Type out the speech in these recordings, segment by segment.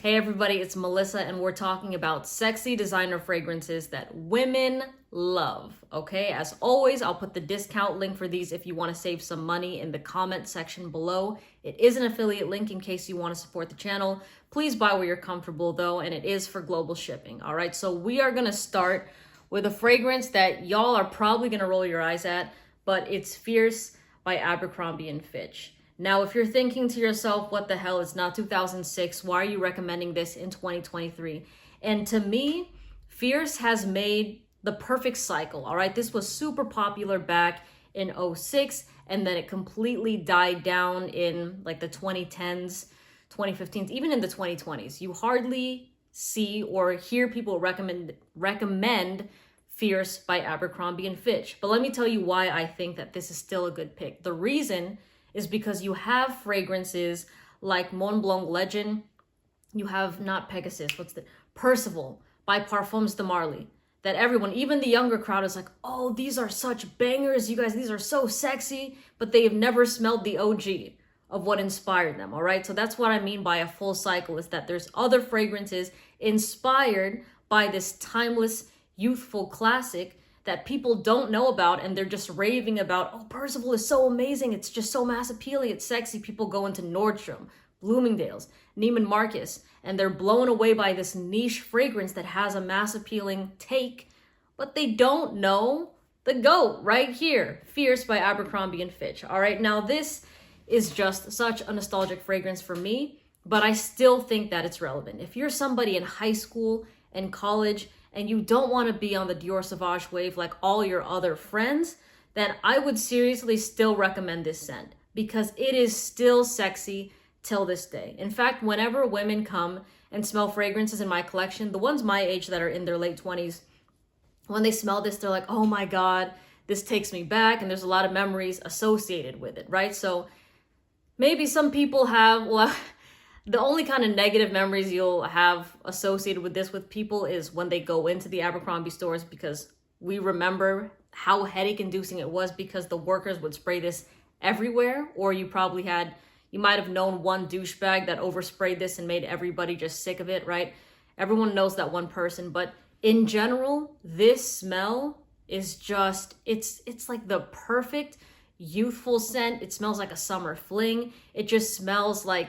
Hey everybody, it's Melissa and we're talking about sexy designer fragrances that women love, okay? As always, I'll put the discount link for these if you want to save some money in the comment section below. It is an affiliate link in case you want to support the channel. Please buy where you're comfortable though, and it is for global shipping, all right? So we are gonna start with a fragrance that y'all are probably gonna roll your eyes at, but it's Fierce by Abercrombie and Fitch. Now, if you're thinking to yourself, what the hell, it's not 2006, why are you recommending this in 2023? And to me, Fierce has made the perfect cycle, all right? This was super popular back in 06, and then it completely died down in like the 2010s, 2015s, even in the 2020s. You hardly see or hear people recommend Fierce by Abercrombie and Fitch. But let me tell you why I think that this is still a good pick. The reason is because you have fragrances like Montblanc Legend, you have not Pegasus, Percival by Parfums de Marly, that everyone, even the younger crowd, is like, oh, these are such bangers, you guys, these are so sexy, but they have never smelled the OG of what inspired them, all right? So that's what I mean by a full cycle, is that there's other fragrances inspired by this timeless, youthful classic that people don't know about, and they're just raving about, oh, Percival is so amazing, it's just so mass appealing, it's sexy. People go into Nordstrom, Bloomingdale's, Neiman Marcus, and they're blown away by this niche fragrance that has a mass appealing take, but they don't know the GOAT right here, Fierce by Abercrombie and Fitch. All right, now this is just such a nostalgic fragrance for me, but I still think that it's relevant. If you're somebody in high school and college and you don't want to be on the Dior Sauvage wave like all your other friends, then I would seriously still recommend this scent because it is still sexy till this day. In fact, whenever women come and smell fragrances in my collection, the ones my age that are in their late 20s, when they smell this, they're like, oh my God, this takes me back, and there's a lot of memories associated with it, right? So maybe some people have, well, the only kind of negative memories you'll have associated with this with people is when they go into the Abercrombie stores, because we remember how headache-inducing it was because the workers would spray this everywhere, or you might have known one douchebag that oversprayed this and made everybody just sick of it, right? Everyone knows that one person, but in general, this smell is just, it's like the perfect youthful scent. It smells like a summer fling. It just smells like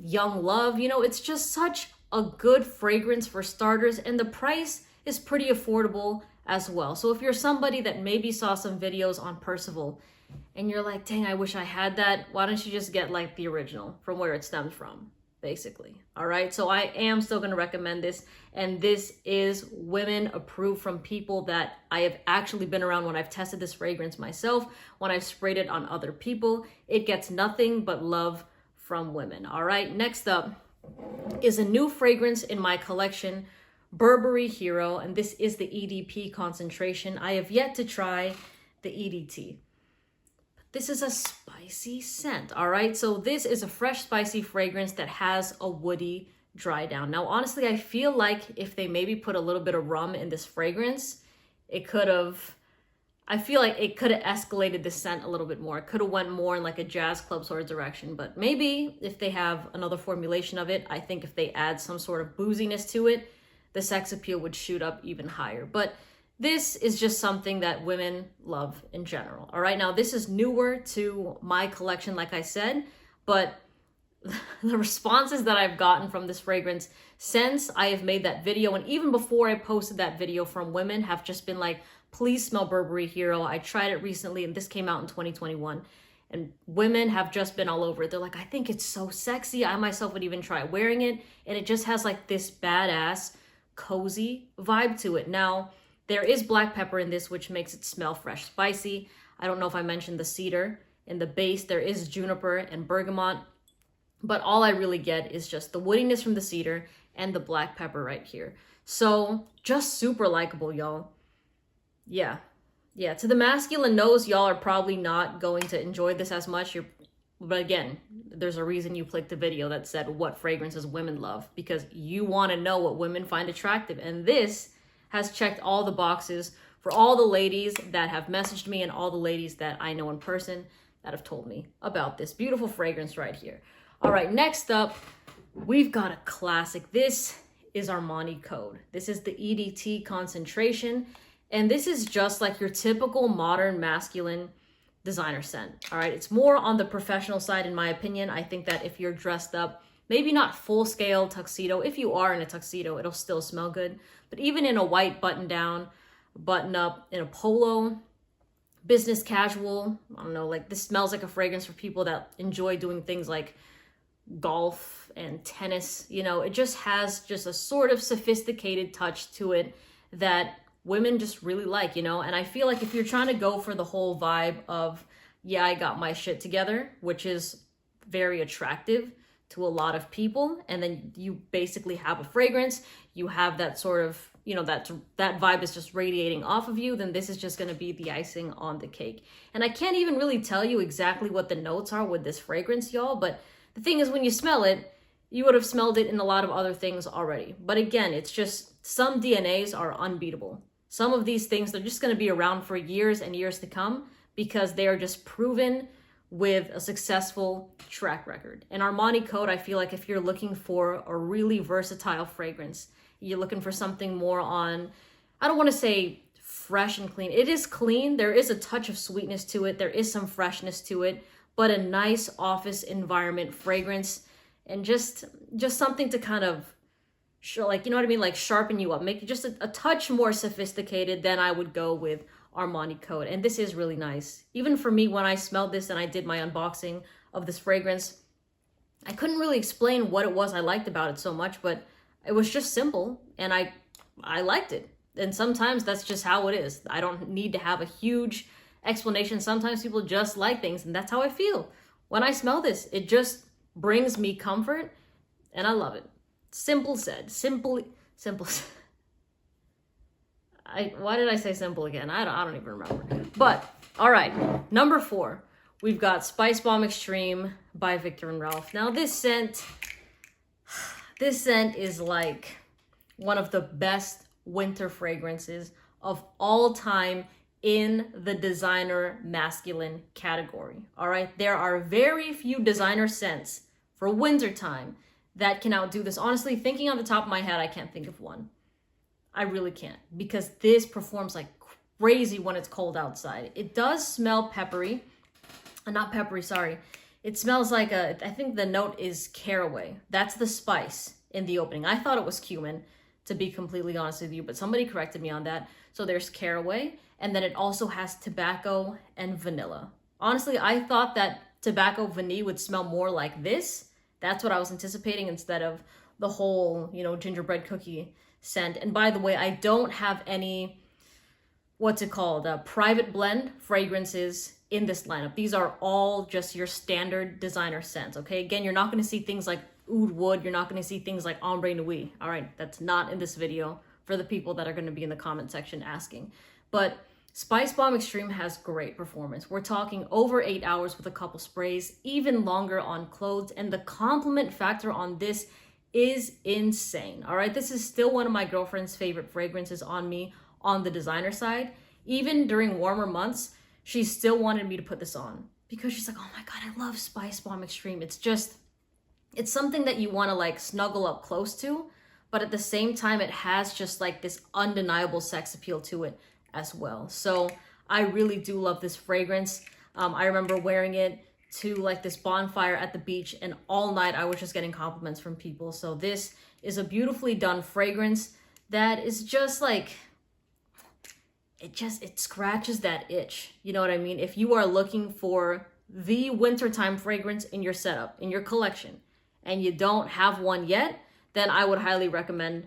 young love, you know. It's just such a good fragrance for starters, and the price is pretty affordable as well. So if you're somebody that maybe saw some videos on Percival and you're like, dang, I wish I had that, why don't you just get like the original from where it stems from, basically. All right, so I am still going to recommend this, and this is women approved from people that I have actually been around when I've tested this fragrance myself, when I've sprayed it on other people. It gets nothing but love from women. All right, next up is a new fragrance in my collection, Burberry Hero, and this is the EDP concentration. I have yet to try the EDT. This is a spicy scent, all right? So this is a fresh, spicy fragrance that has a woody dry down. Now, honestly, I feel like if they maybe put a little bit of rum in this fragrance, I feel like it could have escalated the scent a little bit more. It could have went more in like a jazz club sort of direction, but maybe if they have another formulation of it, I think if they add some sort of booziness to it, the sex appeal would shoot up even higher. But this is just something that women love in general. All right, now this is newer to my collection, like I said, but the responses that I've gotten from this fragrance since I have made that video, and even before I posted that video, from women have just been like, please smell Burberry Hero. I tried it recently, and this came out in 2021. And women have just been all over it. They're like, I think it's so sexy. I myself would even try wearing it. And it just has like this badass, cozy vibe to it. Now, there is black pepper in this, which makes it smell fresh, spicy. I don't know if I mentioned the cedar. In the base, there is juniper and bergamot. But all I really get is just the woodiness from the cedar and the black pepper right here. So just super likable, y'all. Yeah, to the masculine nose, y'all are probably not going to enjoy this as much. But again, there's a reason you clicked the video that said what fragrances women love, because you want to know what women find attractive. And this has checked all the boxes for all the ladies that have messaged me and all the ladies that I know in person that have told me about this beautiful fragrance right here. All right, next up, we've got a classic. This is Armani Code. This is the EDT concentration. And this is just like your typical modern masculine designer scent. All right. It's more on the professional side, in my opinion. I think that if you're dressed up, maybe not full scale tuxedo. If you are in a tuxedo, it'll still smell good. But even in a white button down, button up, in a polo, business casual, I don't know, like this smells like a fragrance for people that enjoy doing things like golf and tennis. You know, it just has just a sort of sophisticated touch to it that women just really like, you know. And I feel like if you're trying to go for the whole vibe of, yeah, I got my shit together, which is very attractive to a lot of people, and then you basically have a fragrance, you have that sort of, you know, that vibe is just radiating off of you, then this is just going to be the icing on the cake. And I can't even really tell you exactly what the notes are with this fragrance, y'all, but the thing is, when you smell it, you would have smelled it in a lot of other things already. But again, it's just some DNAs are unbeatable. Some of these things, they're just going to be around for years and years to come because they are just proven with a successful track record. And Armani Code, I feel like if you're looking for a really versatile fragrance, you're looking for something more on, I don't want to say fresh and clean. It is clean. There is a touch of sweetness to it. There is some freshness to it, but a nice office environment fragrance, and just something to kind of like, you know what I mean? Like sharpen you up, make it just a touch more sophisticated. Then I would go with Armani Code. And this is really nice. Even for me, when I smelled this and I did my unboxing of this fragrance, I couldn't really explain what it was I liked about it so much, but it was just simple and I liked it. And sometimes that's just how it is. I don't need to have a huge explanation. Sometimes people just like things, and that's how I feel. When I smell this, it just brings me comfort and I love it. Simple said. Simple. Why did I say simple again? I don't even remember. But all right, number 4, we've got Spice Bomb Extreme by Viktor and Ralph. Now this scent is like one of the best winter fragrances of all time in the designer masculine category. All right, there are very few designer scents for wintertime that can outdo this. Honestly, thinking on the top of my head, I can't think of one. I really can't, because this performs like crazy when it's cold outside. It does smell peppery. Not peppery, sorry. It smells like I think the note is caraway. That's the spice in the opening. I thought it was cumin, to be completely honest with you, but somebody corrected me on that. So there's caraway, and then it also has tobacco and vanilla. Honestly, I thought that tobacco vanilla would smell more like this. That's what I was anticipating instead of the whole, you know, gingerbread cookie scent. And by the way, I don't have any, what's it called, private blend fragrances in this lineup. These are all just your standard designer scents, okay? Again, you're not going to see things like oud wood. You're not going to see things like ombre nuit. All right, that's not in this video for the people that are going to be in the comment section asking. But Spice Bomb Extreme has great performance. We're talking over 8 hours with a couple sprays, even longer on clothes, and the compliment factor on this is insane. All right, this is still one of my girlfriend's favorite fragrances on me on the designer side. Even during warmer months, she still wanted me to put this on because she's like, oh my God, I love Spice Bomb Extreme. It's something that you want to like snuggle up close to, but at the same time, it has just like this undeniable sex appeal to it as well. So I really do love this fragrance. I remember wearing it to like this bonfire at the beach, and all night I was just getting compliments from people. So this is a beautifully done fragrance that is just like, it scratches that itch. You know what I mean? If you are looking for the wintertime fragrance in your setup, in your collection, and you don't have one yet, then I would highly recommend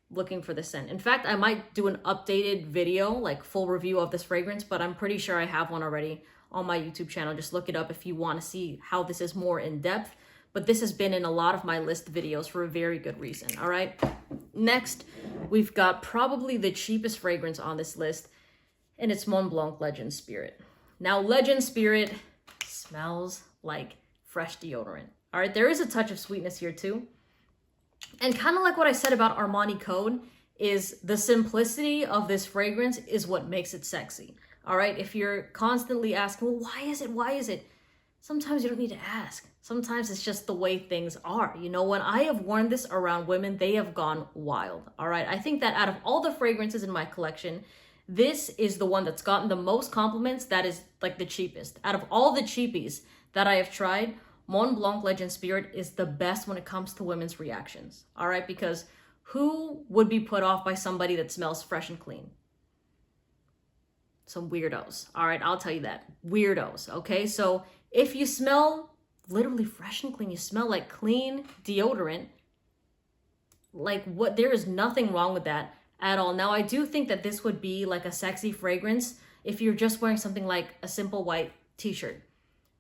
looking for this scent. In fact, I might do an updated video, like full review of this fragrance, but I'm pretty sure I have one already on my YouTube channel. Just look it up if you want to see how this is more in depth. But this has been in a lot of my list videos for a very good reason. All right. Next, we've got probably the cheapest fragrance on this list, and it's Montblanc Legend Spirit. Now, Legend Spirit smells like fresh deodorant. All right. There is a touch of sweetness here too. And kind of like what I said about Armani Code, is the simplicity of this fragrance is what makes it sexy. All right, if you're constantly asking, well, why is it? sometimes you don't need to ask. Sometimes it's just the way things are. You know, when I have worn this around women, they have gone wild. All right. I think that out of all the fragrances in my collection, this is the one that's gotten the most compliments. That is like the cheapest. Out of all the cheapies that I have tried, Montblanc Legend Spirit is the best when it comes to women's reactions. All right. Because who would be put off by somebody that smells fresh and clean? Some weirdos. All right. I'll tell you that. Weirdos. Okay. So if you smell literally fresh and clean, you smell like clean deodorant, like what, there is nothing wrong with that at all. Now, I do think that this would be like a sexy fragrance if you're just wearing something like a simple white t-shirt.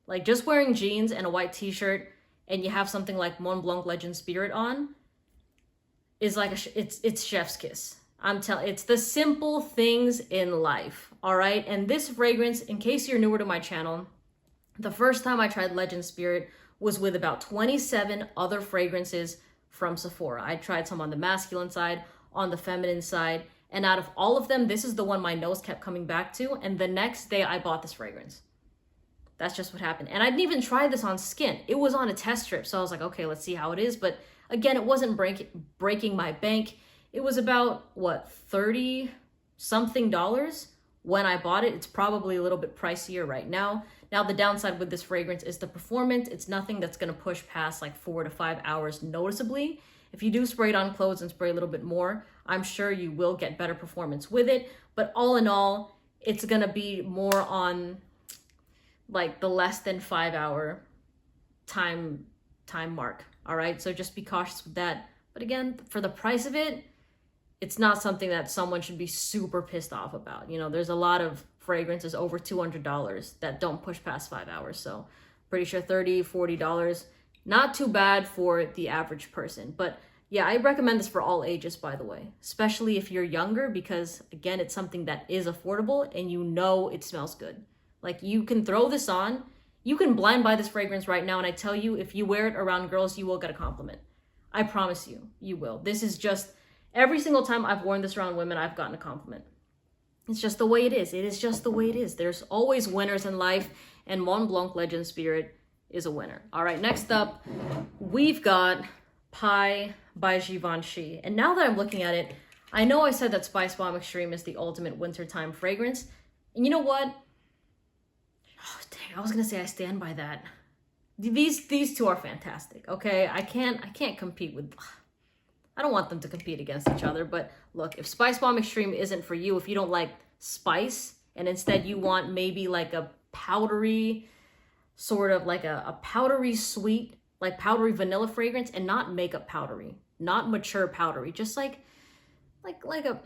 Like just wearing jeans and a white t-shirt and you have something like Montblanc Legend Spirit on is like it's chef's kiss. It's the simple things in life. All right. And this fragrance, in case you're newer to my channel, the first time I tried Legend Spirit was with about 27 other fragrances from Sephora. I tried some on the masculine side, on the feminine side, and out of all of them, this is the one my nose kept coming back to. And the next day I bought this fragrance. That's just what happened. And I didn't even try this on skin. It was on a test strip. So I was like, okay, let's see how it is. But again, it wasn't breaking my bank. It was about, what, $30 something when I bought it. It's probably a little bit pricier right now. Now, the downside with this fragrance is the performance. It's nothing that's going to push past like 4 to 5 hours noticeably. If you do spray it on clothes and spray a little bit more, I'm sure you will get better performance with it. But all in all, it's going to be more on like the less than 5 hour time mark. All right. So just be cautious with that. But again, for the price of it, it's not something that someone should be super pissed off about. You know, there's a lot of fragrances over $200 that don't push past 5 hours. So pretty sure $30, $40, not too bad for the average person. But yeah, I recommend this for all ages, by the way, especially if you're younger, because again, it's something that is affordable and you know it smells good. Like you can throw this on, you can blind buy this fragrance right now. And I tell you, if you wear it around girls, you will get a compliment. I promise you, you will. This is just, every single time I've worn this around women, I've gotten a compliment. It's just the way it is. It is just the way it is. There's always winners in life, and Montblanc Legend Spirit is a winner. All right, next up, we've got Pie by Givenchy. And now that I'm looking at it, I know I said that Spice Bomb Extreme is the ultimate wintertime fragrance. And you know what? Oh, dang, I was going to say I stand by that. These two are fantastic, okay? I can't compete with... I don't want them to compete against each other, but look, if Spice Bomb Extreme isn't for you, if you don't like spice, and instead you want maybe like a powdery, sort of like a powdery sweet, like powdery vanilla fragrance, and not makeup powdery, not mature powdery, just like a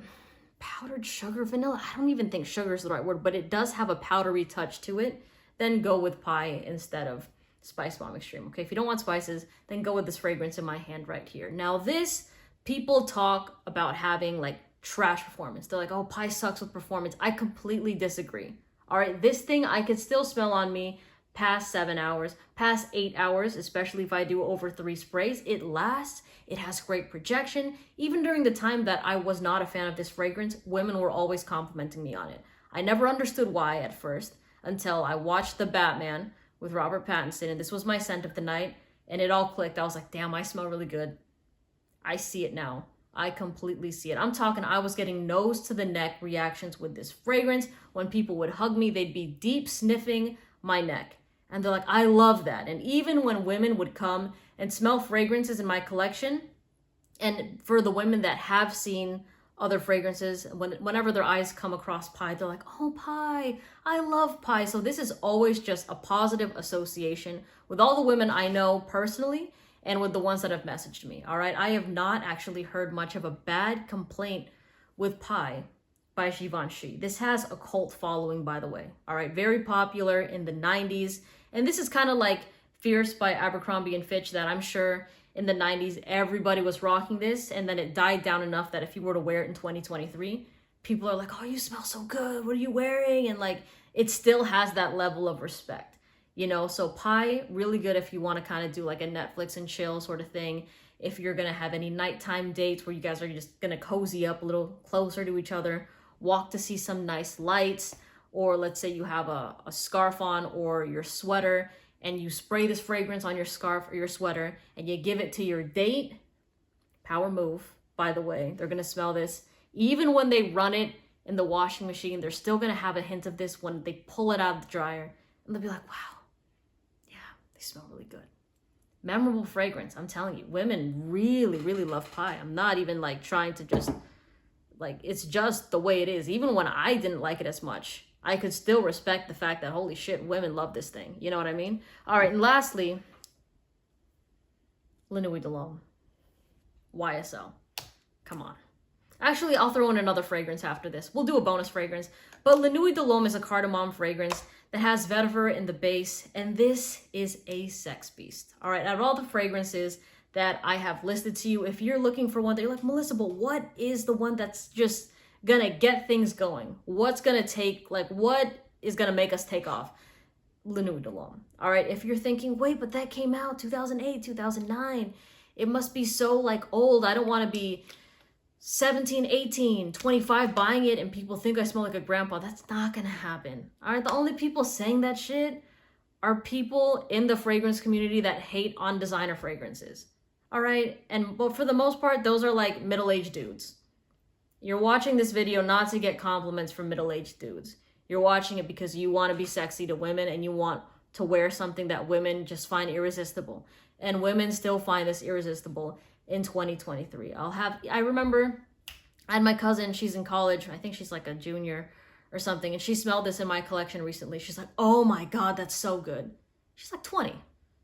powdered sugar vanilla. I don't even think sugar is the right word, but it does have a powdery touch to it. Then go with Pie instead of Spice Bomb Extreme. Okay, if you don't want spices, then go with this fragrance in my hand right here. Now this, people talk about having like trash performance. They're like, oh, Pie sucks with performance. I completely disagree. All right, this thing I could still smell on me past 7 hours, past 8 hours, especially if I do over 3 sprays. It lasts. It has great projection. Even during the time that I was not a fan of this fragrance, women were always complimenting me on it. I never understood why at first until I watched The Batman with Robert Pattinson, and this was my scent of the night, and it all clicked. I was like, damn, I smell really good. I see it now. I completely see it. I'm talking, I was getting nose to the neck reactions with this fragrance. When people would hug me, they'd be deep sniffing my neck. And they're like, I love that. And even when women would come and smell fragrances in my collection, and for the women that have seen other fragrances, whenever their eyes come across Pie, they're like, oh, Pie, I love Pie. So this is always just a positive association with all the women I know personally and with the ones that have messaged me. All right, I have not actually heard much of a bad complaint with Pie by Givenchy. This has a cult following, by the way. All right, very popular in the 90s. And this is kind of like Fierce by Abercrombie and Fitch, that I'm sure in the 90s, everybody was rocking this, and then it died down enough that if you were to wear it in 2023, people are like, oh, you smell so good. What are you wearing? And like, it still has that level of respect, you know? So Pie, really good if you want to kind of do like a Netflix and chill sort of thing. If you're going to have any nighttime dates where you guys are just going to cozy up a little closer to each other, walk to see some nice lights, or let's say you have a scarf on or your sweater, and you spray this fragrance on your scarf or your sweater and you give it to your date, power move, by the way. They're going to smell this. Even when they run it in the washing machine, they're still going to have a hint of this when they pull it out of the dryer. And they'll be like, wow, yeah, they smell really good. Memorable fragrance, I'm telling you. Women really, really love Pie. I'm not even like trying to just, like, it's just the way it is. Even when I didn't like it as much, I could still respect the fact that, holy shit, women love this thing. You know what I mean? All right, and lastly, La Nuit de l'Homme. YSL. Come on. Actually, I'll throw in another fragrance after this. We'll do a bonus fragrance. But La Nuit de l'Homme is a cardamom fragrance that has vetiver in the base. And this is a sex beast. All right, out of all the fragrances that I have listed to you, if you're looking for one that you're like, Melissa, but what is the one that's just gonna get things going? What's gonna take, like, what is gonna make us take off? La Nuit de l'Homme. All right, if you're thinking, wait, but that came out 2008, 2009. It must be so, like, old. I don't want to be 17, 18, 25 buying it and people think I smell like a grandpa. That's not gonna happen. All right, the only people saying that shit are people in the fragrance community that hate on designer fragrances. All right, but for the most part, those are like middle-aged dudes. You're watching this video not to get compliments from middle-aged dudes. You're watching it because you want to be sexy to women and you want to wear something that women just find irresistible. And women still find this irresistible in 2023. I remember I had my cousin, she's in college. I think she's like a junior or something. And she smelled this in my collection recently. She's like, oh my God, that's so good. She's like 20,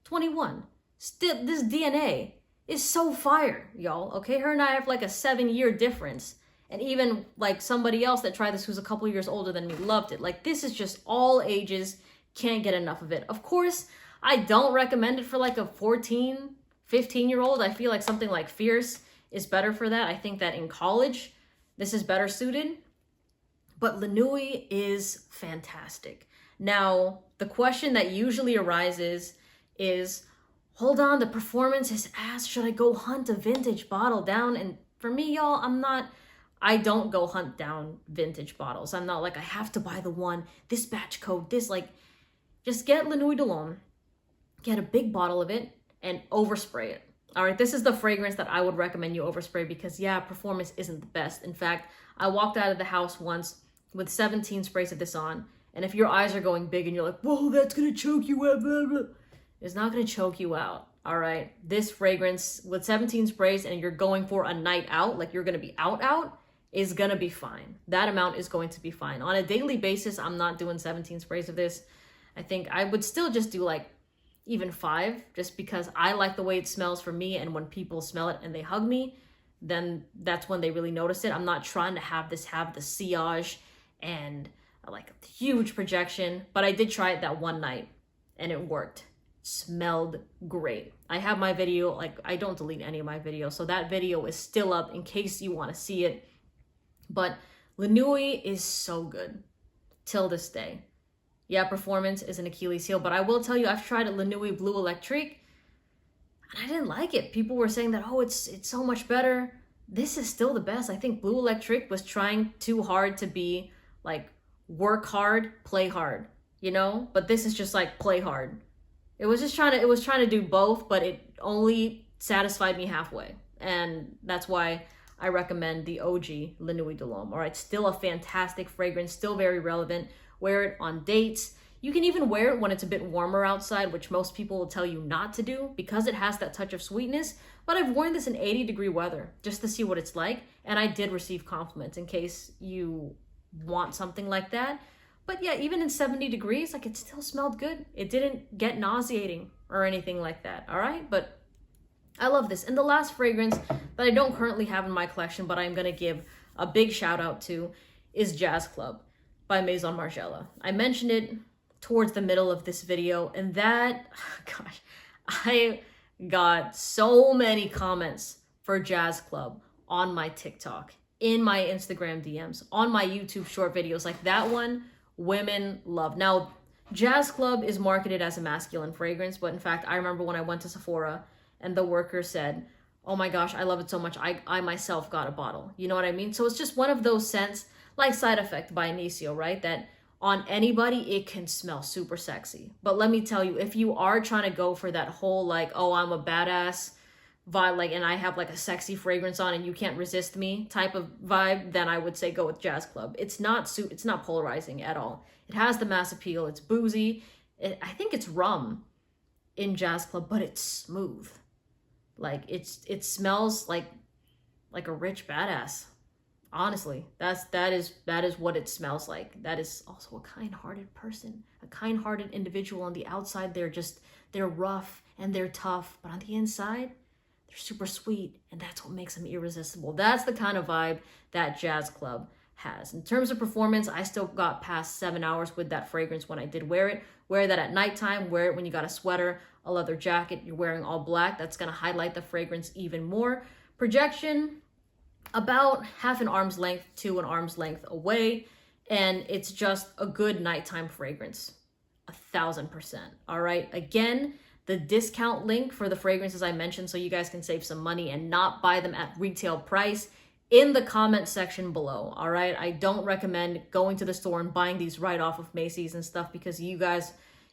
21. Still, this DNA is so fire, y'all. Okay, her and I have like a 7-year difference. And even like somebody else that tried this who's a couple years older than me loved it. Like, this is just all ages, can't get enough of it. Of course, I don't recommend it for like a 14, 15-year-old. I feel like something like Fierce is better for that. I think that in college, this is better suited. But La Nuit is fantastic. Now, the question that usually arises is, hold on, the performance is ass. Should I go hunt a vintage bottle down? And for me, y'all, I don't go hunt down vintage bottles. I'm not like, I have to buy the one, this batch code, this, like, just get La Nuit de l'Homme, get a big bottle of it, and overspray it. All right, this is the fragrance that I would recommend you overspray because, yeah, performance isn't the best. In fact, I walked out of the house once with 17 sprays of this on, and if your eyes are going big and you're like, whoa, that's gonna choke you out, blah, blah, it's not gonna choke you out. All right, this fragrance with 17 sprays and you're going for a night out, like you're gonna be out, is gonna be fine. That amount is going to be fine. On a daily basis, I'm not doing 17 sprays of this. I think I would still just do like even 5, just because I like the way it smells for me, and when people smell it and they hug me, then that's when they really notice it. I'm not trying to have the sillage and like a huge projection, but I did try it that one night and it worked. Smelled great. I have my video, like, I don't delete any of my videos, so that video is still up in case you want to see it. But La Nuit is so good till this day. Yeah, performance is an Achilles heel, but I will tell you, I've tried La Nuit Blue Electric and I didn't like it. People were saying that, oh, it's so much better. This is still the best. I think Blue Electric was trying too hard to be like work hard, play hard, you know? But this is just like play hard. It was trying to do both, but it only satisfied me halfway. And that's why I recommend the OG La Nuit de l'Homme. All right, still a fantastic fragrance, still very relevant. Wear it on dates. You can even wear it when it's a bit warmer outside, which most people will tell you not to do because it has that touch of sweetness. But I've worn this in 80-degree weather just to see what it's like. And I did receive compliments in case you want something like that. But yeah, even in 70 degrees, like, it still smelled good. It didn't get nauseating or anything like that, all right? But I love this. And the last fragrance that I don't currently have in my collection, but I'm gonna give a big shout out to, is Jazz Club by Maison Margiela. I mentioned it towards the middle of this video, and that, gosh, I got so many comments for Jazz Club on my TikTok, in my Instagram DMs, on my YouTube short videos. Like, that one, women love. Now, Jazz Club is marketed as a masculine fragrance, but in fact, I remember when I went to Sephora and the worker said, oh my gosh, I love it so much, I myself got a bottle. You know what I mean? So it's just one of those scents, like Side Effect by Inicio, right? That on anybody, it can smell super sexy. But let me tell you, if you are trying to go for that whole like, oh, I'm a badass vibe, like, and I have like a sexy fragrance on and you can't resist me type of vibe, then I would say go with Jazz Club. It's not polarizing at all. It has the mass appeal. It's boozy. I think it's rum in Jazz Club, but it's smooth. Like it smells like a rich badass. Honestly, that is what it smells like. That is also a kind-hearted person, a kind-hearted individual. On the outside, they're rough and they're tough, but on the inside, they're super sweet, and that's what makes them irresistible. That's the kind of vibe that Jazz Club has. In terms of performance, I still got past 7 hours with that fragrance when I did wear it. Wear that at nighttime, wear it when you got a sweater, a leather jacket, you're wearing all black. That's gonna highlight the fragrance even more. Projection, about half an arm's length to an arm's length away, and it's just a good nighttime fragrance, 1000%. All right, again, the discount link for the fragrances I mentioned so you guys can save some money and not buy them at retail price in the comment section below. All right, I don't recommend going to the store and buying these right off of Macy's and stuff, because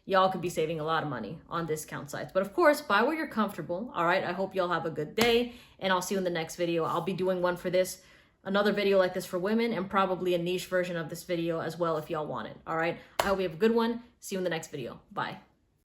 y'all could be saving a lot of money on discount sites. But of course, buy where you're comfortable. All right, I hope y'all have a good day, and I'll see you in the next video. I'll be doing one for this, another video like this for women, and probably a niche version of this video as well if y'all want it. All right, I hope you have a good one. See you in the next video. Bye.